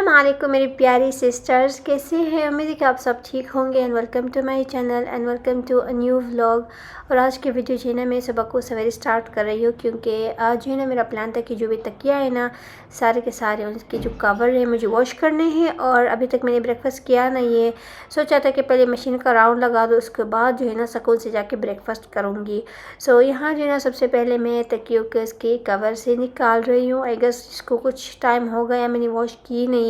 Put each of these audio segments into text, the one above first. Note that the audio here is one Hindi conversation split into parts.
अस्सलाम वालेकुम मेरी प्यारी सिस्टर्स, कैसे हैं? उम्मीद है कि आप सब ठीक होंगे। And welcome to my channel and welcome to a new vlog. और आज की वीडियो जो है ना मैं सुबह को सवेरे स्टार्ट कर रही हूँ, क्योंकि आज जो है ना मेरा प्लान था कि जो भी तकिया है ना सारे के सारे उनके जो कवर है मुझे वॉश करने हैं। और अभी तक मैंने ब्रेकफास्ट किया नहीं है। सोचा था कि पहले मशीन का राउंड लगा दो, उसके बाद जो है ना सुकून से जाके ब्रेकफास्ट करूँगी। सो यहाँ जो है ना सबसे पहले मैं तकियों के इसके कवर से निकाल रही हूँ। आई गेस इसको कुछ टाइम हो गया मैंने वॉश की नहीं है।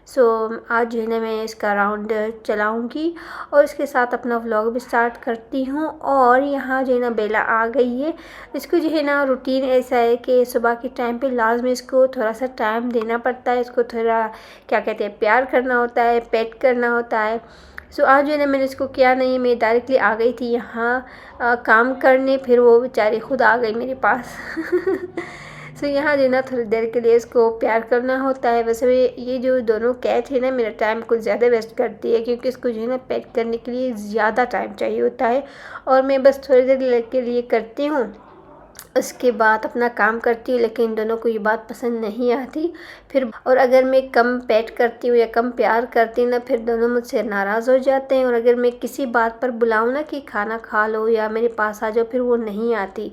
सो आज जो है ना मैं इसका राउंड चलाऊंगी और इसके साथ अपना व्लॉग भी स्टार्ट करती हूँ। और यहाँ जो है ना बेला आ गई है। इसको जो है ना रूटीन ऐसा है कि सुबह के टाइम पे लाजमी इसको थोड़ा सा टाइम देना पड़ता है। इसको थोड़ा क्या कहते हैं प्यार करना होता है, पेट करना होता है। सो आज जो है ना मैंने इसको किया नहीं, मैं डायरेक्टली आ गई थी यहाँ काम करने, फिर वो बेचारी खुद आ गई मेरे पास। सो यहाँ जो ना थोड़ी देर के लिए इसको प्यार करना होता है। वैसे ये जो दोनों कैट है ना मेरा टाइम कुछ ज़्यादा वेस्ट करती है, क्योंकि इसको जो है ना पेट करने के लिए ज़्यादा टाइम चाहिए होता है और मैं बस थोड़ी देर के लिए करती हूँ, उसके बाद अपना काम करती हूँ। लेकिन इन दोनों को ये बात पसंद नहीं आती फिर। और अगर मैं कम पेट करती हूँ या कम प्यार करती हूँ ना, फिर दोनों मुझसे नाराज़ हो जाते हैं। और अगर मैं किसी बात पर बुलाऊँ ना कि खाना खा लो या मेरे पास आ जाओ, फिर वो नहीं आती।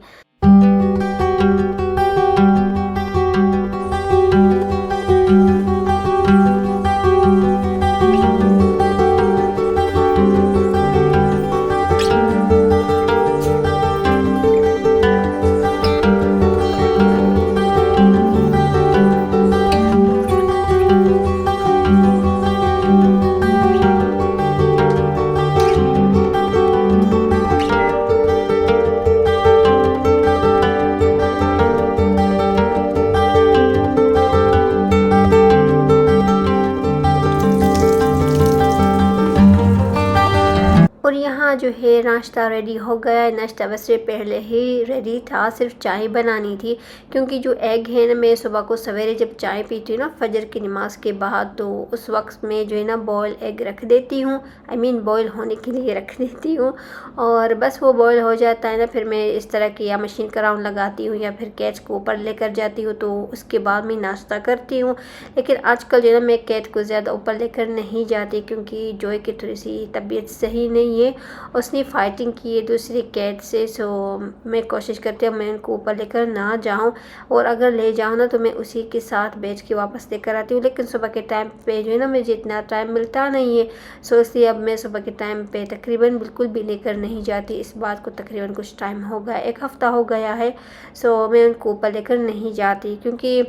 और यहाँ जो है नाश्ता रेडी हो गया है। नाश्ता वैसे पहले ही रेडी था, सिर्फ चाय बनानी थी। क्योंकि जो एग है ना मैं सुबह को सवेरे जब चाय पीती हूँ ना फजर की नमाज के बाद, तो उस वक्त में जो है ना बॉयल एग रख देती हूँ। आई मीन बॉयल होने के लिए रख देती हूँ। और बस वो बॉयल हो जाता है ना, फिर मैं इस तरह की या मशीन का राउंड लगाती हूँ या फिर कैच को ऊपर लेकर जाती हूँ, तो उसके बाद मैं नाश्ता करती हूँ। लेकिन आजकल जो है ना मैं कैट को ज़्यादा ऊपर लेकर नहीं जाती, क्योंकि जॉय की थोड़ी सी तबीयत सही नहीं है, उसने फाइटिंग की है दूसरी कैट से। सो मैं कोशिश करती हूँ मैं उनको ऊपर लेकर ना जाऊँ, और अगर ले जाऊँ ना तो मैं उसी के साथ बैठ के वापस लेकर आती हूँ। लेकिन सुबह के टाइम पे जो है ना मुझे इतना टाइम मिलता नहीं है। सो इसलिए अब मैं सुबह के टाइम पे तकरीबन बिल्कुल भी लेकर नहीं जाती। इस बात को तकरीबन कुछ टाइम हो गया, एक हफ़्ता हो गया है। सो मैं उनको ऊपर लेकर नहीं जाती, क्योंकि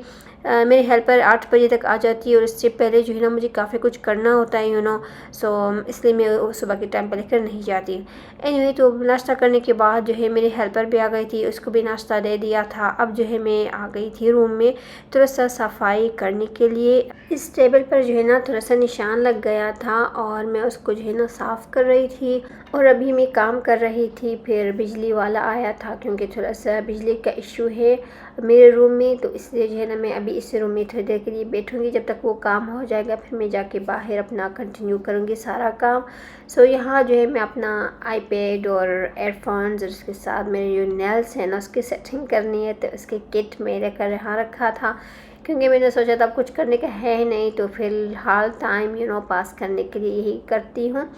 मेरी हेल्पर 8 बजे तक आ जाती है और इससे पहले जो है ना मुझे काफ़ी कुछ करना होता है सो इसलिए मैं सुबह के टाइम पर लेकर नहीं जाती। एनीवे तो नाश्ता करने के बाद जो है मेरी हेल्पर भी आ गई थी, उसको भी नाश्ता दे दिया था। अब जो है मैं आ गई थी रूम में थोड़ा सा सफाई करने के लिए। इस टेबल पर जो है ना थोड़ा सा निशान लग गया था और मैं उसको जो है ना साफ़ कर रही थी। और अभी मैं काम कर रही थी, फिर बिजली वाला आया था, क्योंकि थोड़ा सा बिजली का इशू है मेरे रूम में, तो इसलिए जो है ना मैं अभी इस रूम में थोड़ी देर के लिए बैठूंगी। जब तक वो काम हो जाएगा फिर मैं जाके बाहर अपना कंटिन्यू करूँगी सारा काम। सो यहाँ जो है मैं अपना आईपैड और एयरफोन्स और उसके साथ मेरे जो नेल्स हैं ना उसकी सेटिंग करनी है, तो उसके किट मेरे कर यहाँ रखा था, क्योंकि मैंने सोचा था अब कुछ करने का है नहीं, तो फ़िलहाल टाइम पास करने के लिए यही करती हूँ।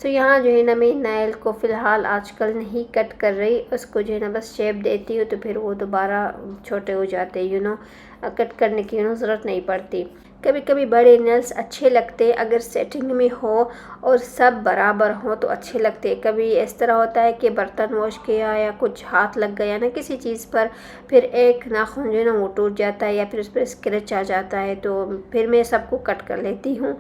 सो यहाँ जो है ना मैं नाइल को फ़िलहाल आजकल नहीं कट कर रही, उसको जो है ना बस शेप देती हूँ, तो फिर वो दोबारा छोटे हो जाते कट करने की ज़रूरत नहीं पड़ती। कभी कभी बड़े नेल्स अच्छे लगते हैं अगर सेटिंग में हो और सब बराबर हो तो अच्छे लगते हैं। कभी इस तरह होता है कि बर्तन वॉश किया या कुछ हाथ लग गया ना किसी चीज़ पर, फिर एक नाखून जो है ना वो टूट जाता है या फिर उस पर स्क्रैच आ जाता है, तो फिर मैं सबको कट कर लेती हूँ।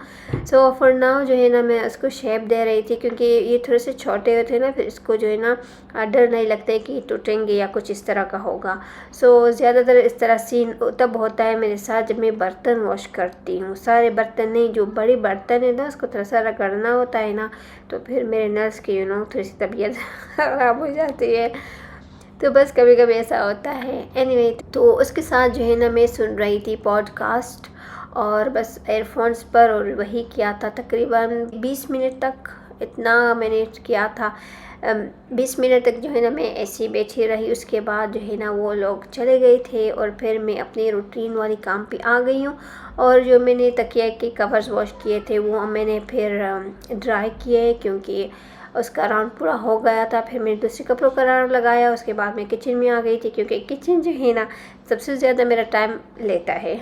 सो फॉर नाउ जो है ना मैं उसको शेप दे रही थी, क्योंकि ये थोड़े से छोटे होते हैं ना, फिर इसको जो है ना डर नहीं लगता है कि टूटेंगे या कुछ इस तरह का होगा। सो ज़्यादातर इस तरह सीन तब होता है मेरे साथ जब मैं बर्तन वॉश करती हूँ। सारे बर्तन नहीं, जो बड़े बर्तन है ना उसको थोड़ा सा रगड़ना होता है ना, तो फिर मेरे नर्स की थोड़ी सी तबीयत ख़राब हो जाती है। तो बस कभी कभी ऐसा होता है। एनीवे तो उसके साथ जो है ना मैं सुन रही थी पॉडकास्ट, और बस एयरफोन्स पर, और वही किया था तकरीबन 20 मिनट तक, इतना मैंने किया था। 20 मिनट तक जो है ना मैं ऐसे ही बैठी रही। उसके बाद जो है ना वो लोग चले गए थे और फिर मैं अपनी रूटीन वाली काम पे आ गई हूँ। और जो मैंने तकिया के कवर्स वॉश किए थे वो मैंने फिर ड्राई किए, क्योंकि उसका राउंड पूरा हो गया था। फिर मैंने दूसरे कपड़ों का राउंड लगाया। उसके बाद मैं किचन में आ गई थी, क्योंकि किचन जो है ना सबसे ज़्यादा मेरा टाइम लेता है।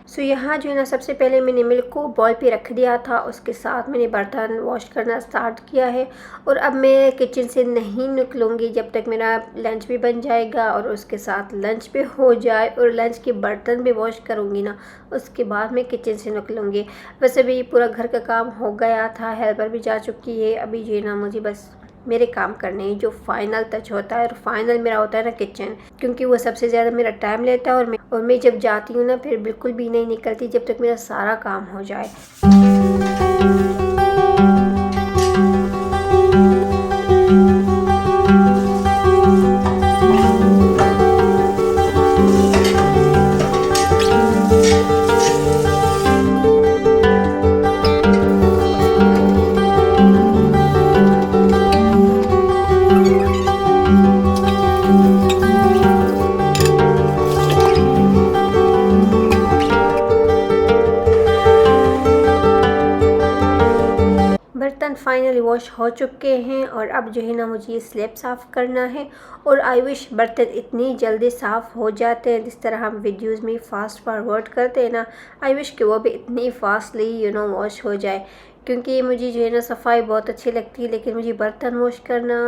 सो यहाँ जो है ना सबसे पहले मैंने मिल्क को बॉयल पे रख दिया था। उसके साथ मैंने बर्तन वॉश करना स्टार्ट किया है। और अब मैं किचन से नहीं निकलूँगी जब तक मेरा लंच भी बन जाएगा और उसके साथ लंच भी हो जाए और लंच के बर्तन भी वॉश करूँगी ना, उसके बाद मैं किचन से निकलूँगी। वैसे भी पूरा घर का काम हो गया था, हेल्पर भी जा चुकी है। अभी जो है ना मुझे बस मेरे काम करने हैं, जो फाइनल टच होता है। और फाइनल मेरा होता है ना किचन, क्योंकि वो सबसे ज़्यादा मेरा टाइम लेता है। और मैं जब जाती हूँ ना फिर बिल्कुल भी नहीं निकलती जब तक मेरा सारा काम हो जाए। बर्तन फाइनली वॉश हो चुके हैं और अब जो है ना मुझे ये स्लैब साफ़ करना है। और आई विश बर्तन इतनी जल्दी साफ़ हो जाते हैं जिस तरह हम वीडियोस में फास्ट फॉरवर्ड करते हैं ना, आई विश कि वो भी इतनी फास्टली वॉश हो जाए। क्योंकि मुझे जो है ना सफाई बहुत अच्छी लगती है, लेकिन मुझे बर्तन वॉश करना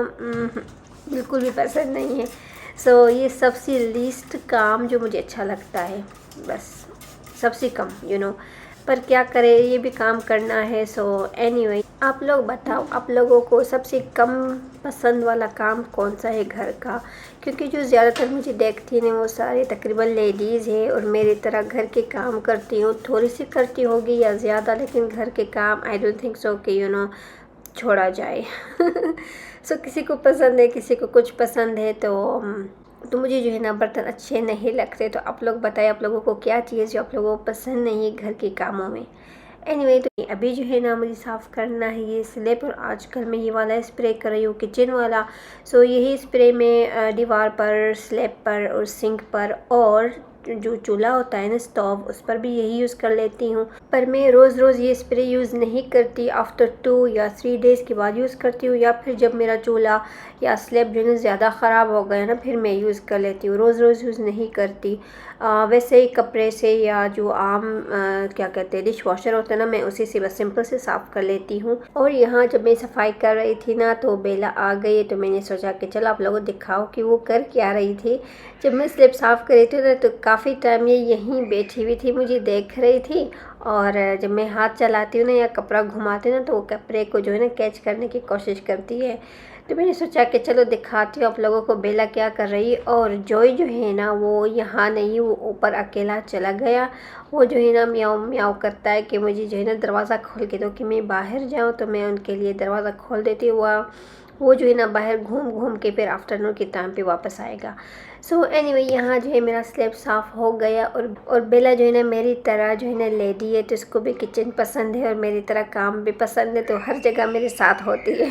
बिल्कुल भी पसंद नहीं है। सो ये सबसे लीस्ट काम जो मुझे अच्छा लगता है, बस सबसे कम पर क्या करें, ये भी काम करना है। सो एनीवे, आप लोग बताओ, आप लोगों को सबसे कम पसंद वाला काम कौन सा है घर का? क्योंकि जो ज़्यादातर मुझे देखती हैं वो सारे तकरीबन लेडीज़ है और मेरी तरह घर के काम करती हूँ। थोड़ी सी करती होगी या ज़्यादा, लेकिन घर के काम आई डोंट थिंक सो कि छोड़ा जाए। सो किसी को पसंद है, किसी को कुछ पसंद है। तो मुझे जो है ना बर्तन अच्छे नहीं लगते। तो आप लोग बताएं, आप लोगों को क्या चीज़ जो आप लोगों को पसंद नहीं है घर के कामों में। एनीवे, तो अभी जो है ना मुझे साफ़ करना है ये स्लैब। और आजकल मैं ये वाला स्प्रे कर रही हूँ, किचन वाला। सो यही स्प्रे मैं दीवार पर, स्लैब पर और सिंक पर और जो चूल्हा होता है ना स्टोव, उस पर भी यही यूज़ कर लेती हूँ। पर मैं रोज़ रोज़ ये स्प्रे यूज़ नहीं करती। आफ्टर 2 या 3 डेज़ के बाद यूज़ करती हूँ, या फिर जब मेरा चूल्हा या स्लैब जो है ज़्यादा ख़राब हो गया ना फिर मैं यूज़ कर लेती हूँ। रोज़ रोज़ यूज़ नहीं करती। वैसे ही कपड़े से या जो आम क्या कहते हैं डिश वॉशर होता है ना, मैं उसी से बस सिंपल से साफ़ कर लेती हूँ। और यहाँ जब मैं सफाई कर रही थी ना तो बेला आ गई, तो मैंने सोचा कि चलो आप लोगों को दिखाओ कि वो कर क्या रही थी। जब मैं स्लैब साफ़ कर रही थी ना तो काफ़ी टाइम ये यहीं बैठी हुई थी, मुझे देख रही थी। और जब मैं हाथ चलाती हूँ ना या कपड़ा घुमाती हूँ ना तो वो कपड़े को जो है ना कैच करने की कोशिश करती है। तो मैंने सोचा कि चलो दिखाती हूँ आप लोगों को बेला क्या कर रही है। और जॉय जो है ना वो यहाँ नहीं, वो ऊपर अकेला चला गया। वो जो है ना म्याऊं म्याऊं करता है कि मुझे जो है ना दरवाज़ा खोल के दो कि मैं बाहर जाऊँ। तो मैं उनके लिए दरवाज़ा खोल देती हूँ। वो जो है ना बाहर घूम घूम के फिर आफ्टरनून के टाइम पे वापस आएगा। सो एनीवे, यहाँ जो है मेरा स्लैब साफ़ हो गया। और बेला जो है ना मेरी तरह जो है ना लेडी है, तो इसको भी किचन पसंद है और मेरी तरह काम भी पसंद है, तो हर जगह मेरे साथ होती है।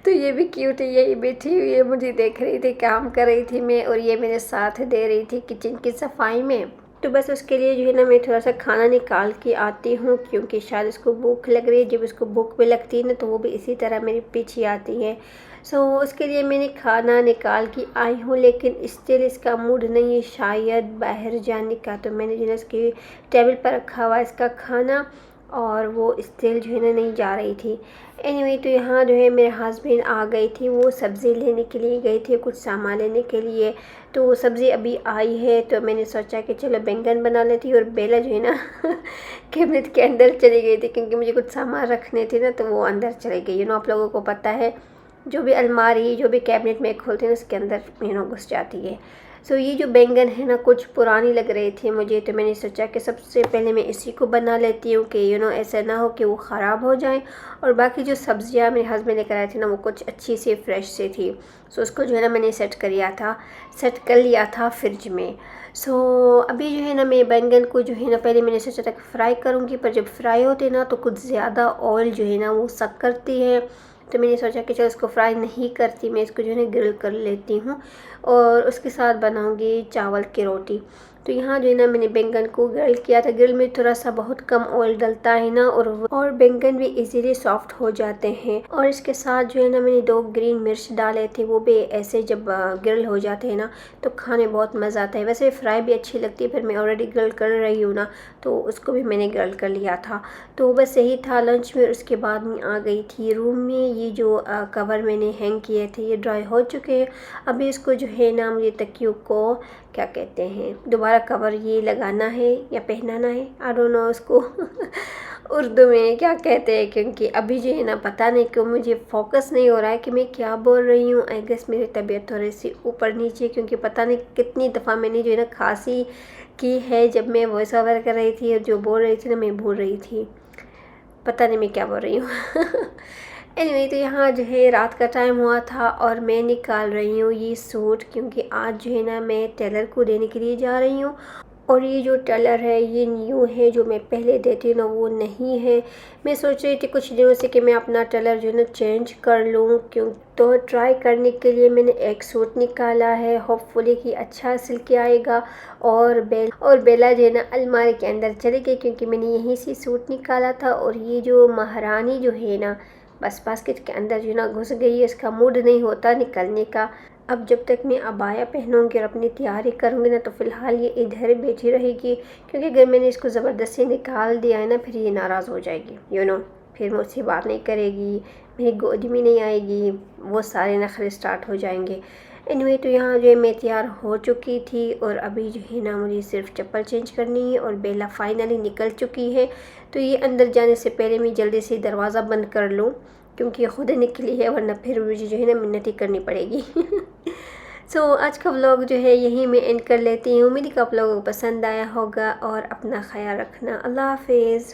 तो ये भी क्यूट है, यही बैठी हुई है, मुझे देख रही थी, काम कर रही थी मैं, और ये मेरे साथ दे रही थी किचन की सफाई में। तो बस उसके लिए जो है ना मैं थोड़ा सा खाना निकाल के आती हूँ, क्योंकि शायद उसको भूख लग रही है। जब उसको भूख भी लगती है ना तो वो भी इसी तरह मेरे पीछे आती है। सो उसके लिए मैंने खाना निकाल के आई हूँ, लेकिन स्टिल इसका मूड नहीं है शायद बाहर जाने का। तो मैंने जो है इसके टेबल पर रखा हुआ इसका खाना, और वो स्टिल जो है ना नहीं जा रही थी। एनीवे, तो यहाँ जो है मेरे हस्बैंड आ गई थी, वो सब्ज़ी लेने के लिए गई थी, कुछ सामान लेने के लिए। तो वो सब्ज़ी अभी आई है, तो मैंने सोचा कि चलो बैंगन बना लेती। और बेला जो है ना कैबिनेट के अंदर चली गई थी, क्योंकि मुझे कुछ सामान रखने थे ना, तो वो अंदर चली गई। आप लोगों को पता है जो भी अलमारी, जो भी कैबिनेट में खोलते हैं उसके अंदर घुस जाती है। सो ये जो बैंगन है ना कुछ पुरानी लग रही थी मुझे, तो मैंने सोचा कि सबसे पहले मैं इसी को बना लेती हूँ कि ऐसा ना हो कि वो ख़राब हो जाए। और बाकी जो सब्ज़ियाँ मेरे हस्बैंड लेकर आए थे ना वो कुछ अच्छी सी फ्रेश से थी। सो उसको जो है ना मैंने सेट कर लिया था फ्रिज में। सो अभी जो है ना मैं बैंगन को जो है ना पहले मैंने सोचा था कि फ्राई करूँगी, पर जब फ्राई होते ना तो कुछ ज़्यादा ऑयल जो है ना वो सक करती है। तो मैंने सोचा कि चलो इसको फ्राई नहीं करती, मैं इसको जो है ग्रिल कर लेती हूँ और उसके साथ बनाऊँगी चावल की रोटी। तो यहाँ जो है ना मैंने बैंगन को ग्रिल किया था। ग्रिल में थोड़ा सा बहुत कम ऑयल डलता है ना, और बैंगन भी इजीली सॉफ्ट हो जाते हैं। और इसके साथ जो है ना मैंने 2 ग्रीन मिर्च डाले थे, वो भी ऐसे जब ग्रिल हो जाते हैं ना तो खाने बहुत मज़ा आता है। वैसे फ्राई भी अच्छी लगती है, फिर मैं ऑलरेडी ग्रिल कर रही हूँ ना तो उसको भी मैंने ग्रिल कर लिया था। तो बस यही था लंच में। उसके बाद मैं आ गई थी रूम में। ये जो कवर मैंने हैंग किए थे ये ड्राई हो चुके हैं। अभी इसको जो है ना मुझे तकियों को क्या कहते हैं दोबारा कवर ये लगाना है या पहनाना है, आई डोंट नो उसको उर्दू में क्या कहते हैं, क्योंकि अभी जो है ना पता नहीं क्यों मुझे फोकस नहीं हो रहा है कि मैं क्या बोल रही हूँ। आई गेस मेरी तबीयत थोड़ी सी ऊपर नीचे, क्योंकि पता नहीं कितनी दफ़ा मैंने जो है ना खांसी की है जब मैं वॉइस ओवर कर रही थी और जो बोल रही थी ना मैं भूल रही थी, पता नहीं मैं क्या बोल रही हूँ एनीवे तो यहाँ जो है रात का टाइम हुआ था और मैं निकाल रही हूँ ये सूट, क्योंकि आज जो है ना मैं टेलर को देने के लिए जा रही हूँ। और ये जो टेलर है ये न्यू है, जो मैं पहले देती हूँ ना वो नहीं है। मैं सोच रही थी कुछ दिनों से कि मैं अपना टेलर जो है ना चेंज कर लूँ, क्यों तो ट्राई करने के लिए मैंने एक सूट निकाला है, होपफुली कि अच्छा सिल के आएगा। और बेला जो है ना अलमारी के अंदर चली गई, क्योंकि मैंने यहीं से सूट निकाला था। और ये जो महारानी जो है ना बस बास्केट के अंदर जो है ना घुस गई है, इसका मूड नहीं होता निकलने का। अब जब तक मैं अबाया पहनूंगी और अपनी तैयारी करूंगी ना तो फ़िलहाल ये इधर बैठी रहेगी, क्योंकि अगर मैंने इसको ज़बरदस्ती निकाल दिया है ना फिर ये नाराज़ हो जाएगी, फिर मुझसे बात नहीं करेगी, मेरी गोद में नहीं आएगी, वो सारे नखरे स्टार्ट हो जाएंगे। एनीवे तो यहाँ जो है मैं तैयार हो चुकी थी और अभी जो है ना मुझे सिर्फ चप्पल चेंज करनी है और बेला फाइनली निकल चुकी है। तो ये अंदर जाने से पहले मैं जल्दी से दरवाज़ा बंद कर लूँ, क्योंकि खुद निकली है वरना फिर मुझे जो है ना मिन्नती करनी पड़ेगी सो आज का व्लॉग जो है यहीं मैं एंड कर लेती हूँ। उम्मीद है कि आप लोगों को पसंद आया होगा और अपना ख्याल रखना। अल्लाह हाफिज़।